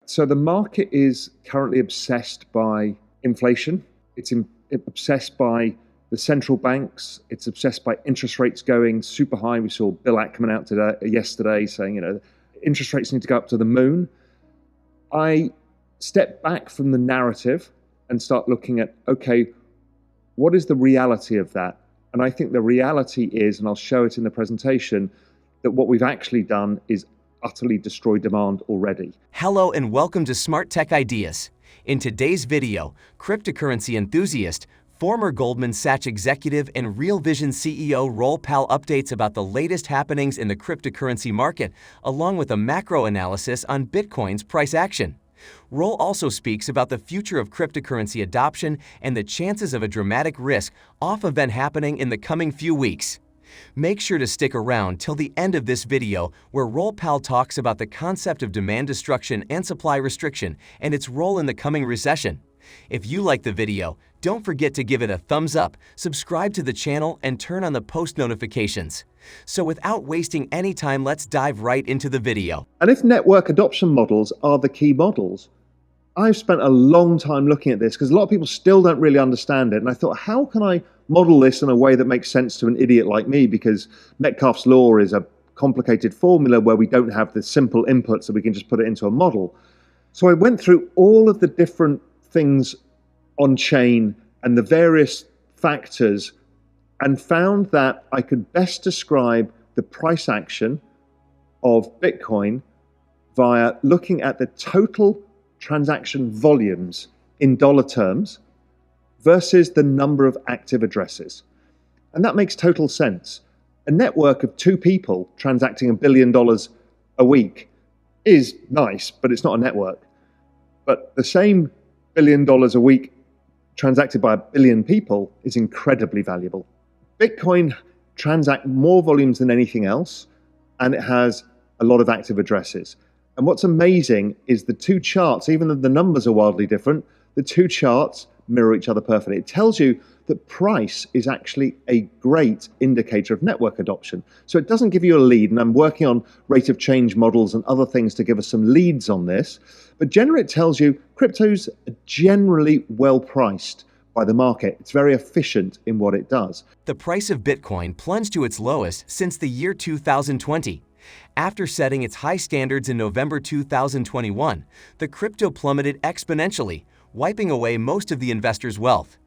So the market is currently obsessed by inflation. It's obsessed by the central banks. It's obsessed by interest rates going super high. We saw Bill Ack coming out yesterday saying, interest rates need to go up to the moon. I step back from the narrative and start looking at, okay, what is the reality of that? And I think the reality is, and I'll show it in the presentation, that what we've actually done is utterly destroy demand already. Hello and welcome to Smart Tech Ideas. In today's video, cryptocurrency enthusiast, former Goldman Sachs executive and Real Vision CEO Raoul Pal updates about the latest happenings in the cryptocurrency market, along with a macro analysis on Bitcoin's price action. Raoul also speaks about the future of cryptocurrency adoption and the chances of a dramatic risk-off event happening in the coming few weeks. Make sure to stick around till the end of this video, where Raoul Pal talks about the concept of demand destruction and supply restriction and its role in the coming recession. If you like the video, don't forget to give it a thumbs up, subscribe to the channel, and turn on the post notifications. So without wasting any time, let's dive right into the video. And if network adoption models are the key models, I've spent a long time looking at this because a lot of people still don't really understand it. And I thought, how can I model this in a way that makes sense to an idiot like me? Because Metcalfe's law is a complicated formula where we don't have the simple inputs that we can just put it into a model. So I went through all of the different things on chain and the various factors and found that I could best describe the price action of Bitcoin via looking at the total transaction volumes in dollar terms versus the number of active addresses. And that makes total sense. A network of two people transacting $1 billion a week is nice, but it's not a network. But the same $1 billion a week transacted by 1 billion people is incredibly valuable. Bitcoin transacts more volumes than anything else, and it has a lot of active addresses. And what's amazing is the two charts, even though the numbers are wildly different, the two charts mirror each other perfectly. It tells you that price is actually a great indicator of network adoption. So it doesn't give you a lead, and I'm working on rate of change models and other things to give us some leads on this. But generally it tells you cryptos are generally well priced by the market. It's very efficient in what it does. The price of Bitcoin plunged to its lowest since the year 2020. After setting its high standards in November 2021, the crypto plummeted exponentially, wiping away most of the investors' wealth.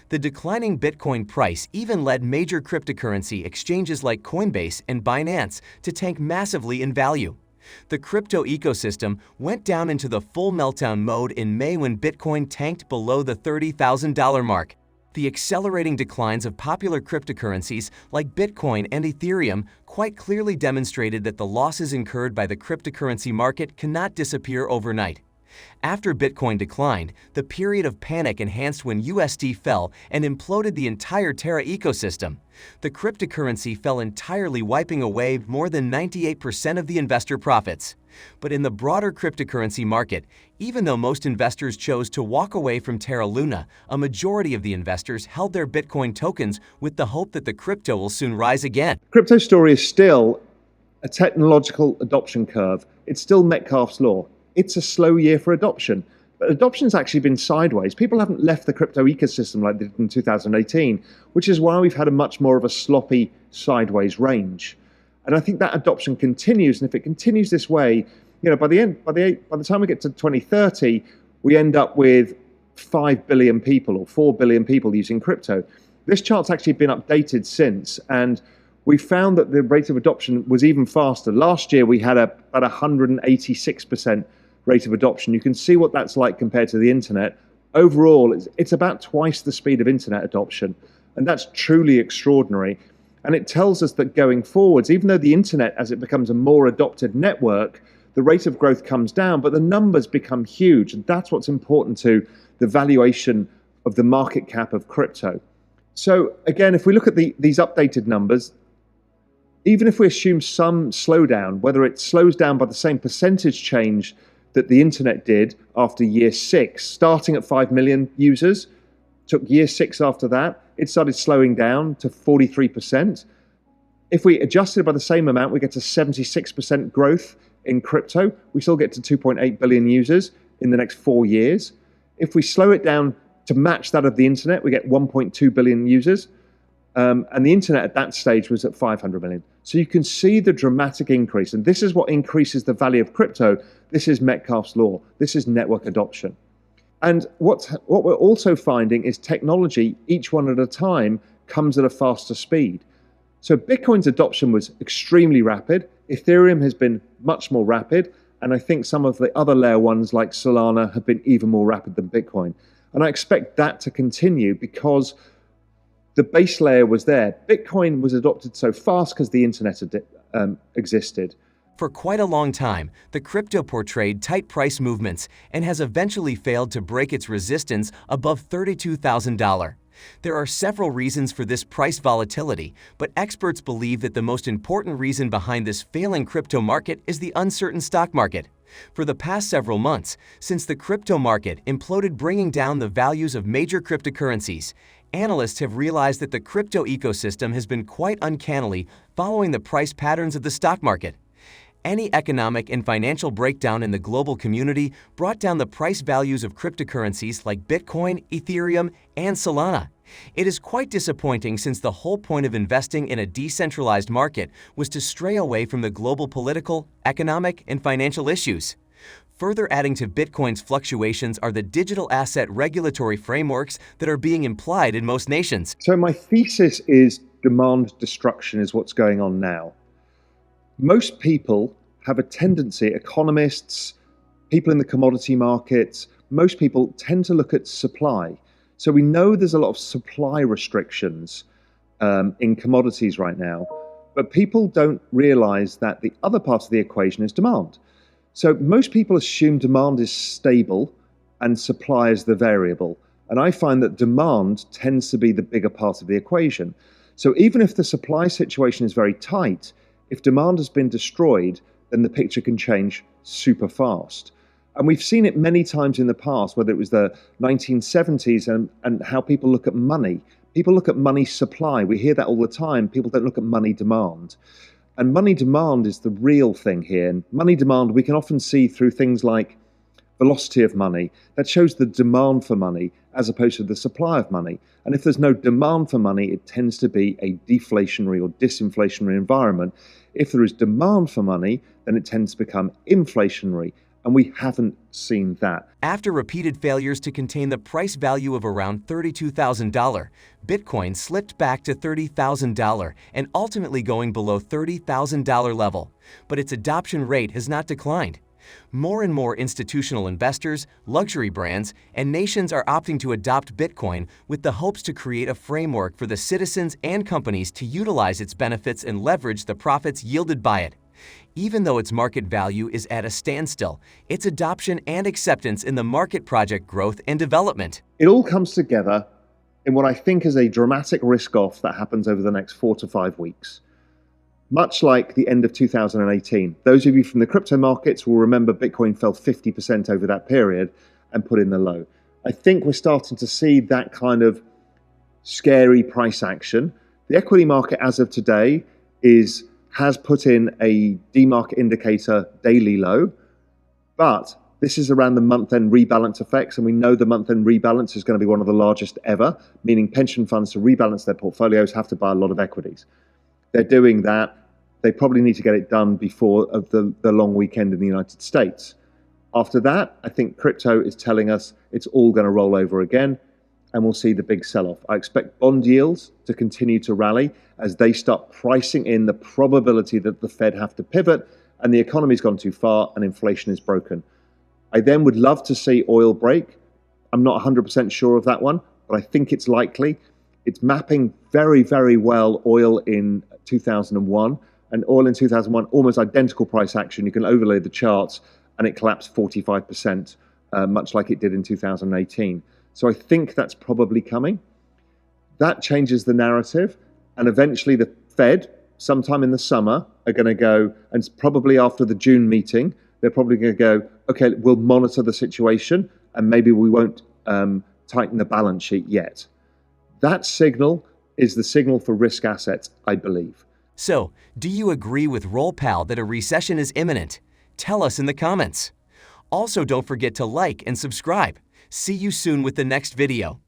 The declining Bitcoin price even led major cryptocurrency exchanges like Coinbase and Binance to tank massively in value. The crypto ecosystem went down into the full meltdown mode in May when Bitcoin tanked below the $30,000 mark. The accelerating declines of popular cryptocurrencies like Bitcoin and Ethereum quite clearly demonstrated that the losses incurred by the cryptocurrency market cannot disappear overnight. After Bitcoin declined, the period of panic enhanced when USD fell and imploded the entire Terra ecosystem. The cryptocurrency fell entirely, wiping away more than 98% of the investor profits. But in the broader cryptocurrency market, even though most investors chose to walk away from Terra Luna, a majority of the investors held their Bitcoin tokens with the hope that the crypto will soon rise again. Crypto story is still a technological adoption curve. It's still Metcalfe's law. It's a slow year for adoption, but adoption's actually been sideways. People haven't left the crypto ecosystem like they did in 2018, which is why we've had a much more of a sloppy sideways range. And I think that adoption continues, and if it continues this way, by the time we get to 2030, we end up with 5 billion people or 4 billion people using crypto. This chart's actually been updated since, and we found that the rate of adoption was even faster. Last year, we had about 186% rate of adoption. You can see what that's like compared to the internet. Overall, it's about twice the speed of internet adoption, and that's truly extraordinary. And it tells us that going forwards, even though the internet, as it becomes a more adopted network, the rate of growth comes down, but the numbers become huge, and that's what's important to the valuation of the market cap of crypto. So again, if we look at these updated numbers, even if we assume some slowdown, whether it slows down by the same percentage change that the internet did after year 6, starting at 5 million users, took year 6 after that, it started slowing down to 43%. If we adjusted by the same amount, we get to 76% growth in crypto, we still get to 2.8 billion users in the next 4 years. If we slow it down to match that of the internet, we get 1.2 billion users. And the internet at that stage was at 500 million. So you can see the dramatic increase. And this is what increases the value of crypto. This is Metcalfe's law. This is network adoption. And what we're also finding is technology, each one at a time, comes at a faster speed. So Bitcoin's adoption was extremely rapid. Ethereum has been much more rapid. And I think some of the other layer ones like Solana have been even more rapid than Bitcoin. And I expect that to continue because the base layer was there. Bitcoin was adopted so fast because the internet existed. For quite a long time, the crypto portrayed tight price movements and has eventually failed to break its resistance above $32,000. There are several reasons for this price volatility, but experts believe that the most important reason behind this failing crypto market is the uncertain stock market. For the past several months, since the crypto market imploded, bringing down the values of major cryptocurrencies, analysts have realized that the crypto ecosystem has been quite uncannily following the price patterns of the stock market. Any economic and financial breakdown in the global community brought down the price values of cryptocurrencies like Bitcoin, Ethereum, and Solana. It is quite disappointing since the whole point of investing in a decentralized market was to stray away from the global political, economic, and financial issues. Further adding to Bitcoin's fluctuations are the digital asset regulatory frameworks that are being implied in most nations. So my thesis is demand destruction is what's going on now. Most people have a tendency, economists, people in the commodity markets, most people tend to look at supply. So we know there's a lot of supply restrictions in commodities right now, but people don't realize that the other part of the equation is demand. So most people assume demand is stable and supply is the variable. And I find that demand tends to be the bigger part of the equation. So even if the supply situation is very tight, if demand has been destroyed, then the picture can change super fast. And we've seen it many times in the past, whether it was the 1970s and how people look at money. People look at money supply. We hear that all the time. People don't look at money demand. And money demand is the real thing here. And money demand we can often see through things like velocity of money. That shows the demand for money as opposed to the supply of money. And if there's no demand for money, it tends to be a deflationary or disinflationary environment. If there is demand for money, then it tends to become inflationary. And we haven't seen that. After repeated failures to contain the price value of around $32,000, Bitcoin slipped back to $30,000 and ultimately going below $30,000 level. But its adoption rate has not declined. More and more institutional investors, luxury brands, and nations are opting to adopt Bitcoin with the hopes to create a framework for the citizens and companies to utilize its benefits and leverage the profits yielded by it. Even though its market value is at a standstill, its adoption and acceptance in the market project growth and development. It all comes together in what I think is a dramatic risk-off that happens over the next 4 to 5 weeks. Much like the end of 2018. Those of you from the crypto markets will remember Bitcoin fell 50% over that period and put in the low. I think we're starting to see that kind of scary price action. The equity market as of today has put in a demarket indicator daily low, but this is around the month-end rebalance effects, and we know the month-end rebalance is going to be one of the largest ever, meaning pension funds to rebalance their portfolios have to buy a lot of equities. They're doing that. They probably need to get it done before the long weekend in the United States. After that, I think crypto is telling us it's all going to roll over again, and we'll see the big sell-off. I expect bond yields to continue to rally as they start pricing in the probability that the Fed have to pivot and the economy's gone too far and inflation is broken. I then would love to see oil break. I'm not 100% sure of that one, but I think it's likely. It's mapping very, very well oil in 2001, and oil in 2001, almost identical price action. You can overlay the charts and it collapsed 45%, much like it did in 2018. So I think that's probably coming. That changes the narrative, and eventually the Fed, sometime in the summer, are going to go, and probably after the June meeting, they're probably going to go, okay, we'll monitor the situation, and maybe we won't tighten the balance sheet yet. That signal is the signal for risk assets, I believe. So, do you agree with Raoul Pal that a recession is imminent? Tell us in the comments. Also, don't forget to like and subscribe. See you soon with the next video.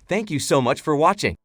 Thank you so much for watching.